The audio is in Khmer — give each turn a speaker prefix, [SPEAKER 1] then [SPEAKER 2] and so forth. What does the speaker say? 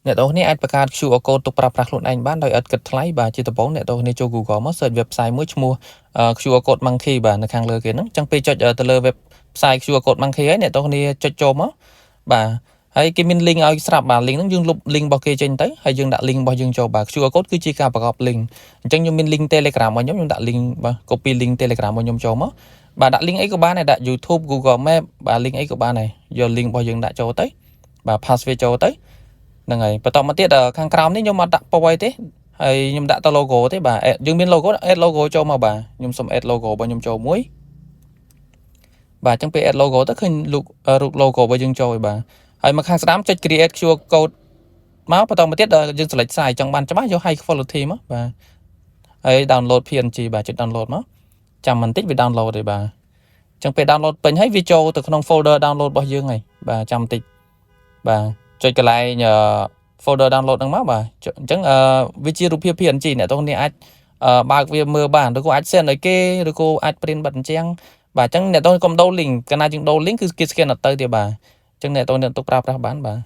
[SPEAKER 1] អ្នកទាំងនេះអាចបង្កើត QR code ទុកប្រើប្រាស់ខ្លួនឯងបានដោយឥតគិតថ្លៃបាទជាដំបូងអ្នកទាំងនេះចូល Google មក search website មួយឈ្មោះ QR code monkey បាទនៅខាងលើគេហ្នឹងអញ្ចឹងពេលចុចទៅលើ website QR code monkey ហើយអ្នកទាំងនេះចុចចូលមកបាទហើយគេមាន link ឲ្យស្រាប់បាទ link ហ្នឹងយើងលុប link របស់គេចេញទៅហើយយើងដាក់ link របស់យើងចូលបាទ QR code គឺជាការបង្កប់ link អញ្ចឹងខ្ញុំមាន link Telegram របស់ខ្ញុំដាក់ link បាទ copy link Telegram របស់ខ្ញុំចូលមកបាទដាក់ link អីក៏បានដែរដាក់ YouTube Google Map បាទ link អីក៏បានដែរយក link របស់យើងដាក់ចូលទៅបាទ pass វាចូលទៅហ្នឹងហើយបន្តមកទៀតខាងក្រោមនេះខ្ញុំអត់ដាក់ពណ៌អីទេហើយខ្ញុំដាក់ទៅ logo ទេបាទយើងមាន logo add logo ចូលមកបាទខ្ញុំសុំ add logo របស់ខ្ញុំចូលមួយបាទអញ្ចឹងពេល add logo ទៅឃើញរូប logo របស់យើងចូលហើយបាទហើយមកខាងស្ដាំចុច create QR code មកបន្តមកទៀតយើង select size ចង់បានច្បាស់យក high quality មកបាទហើយ download PNG បាទចុច download មកចាំបន្តិចវា download ទេបាទអញ្ចឹងពេល download ពេញហើយវាចូលទៅក្នុង folder download របស់យើងហើយបាទចាំបន្តិចបាទចុចកន្លែងfolder download ហ្នឹងមកបាទអញ្ចឹងវាជារូបភាព PNG អ្នកទាំងនេះអាចបើកវាមើលបានឬក៏អាច send ឲ្យគេឬក៏អាច print បិទអញ្ចឹងបាទអញ្ចឹងអ្នកទាំងកុំដូរ link កាលណាយើងដូរ link គឺគេ scan អត់ទៅទេបាទអញ្ចឹងអ្នកទាំងទុកប្រើប្រាស់បានបាទ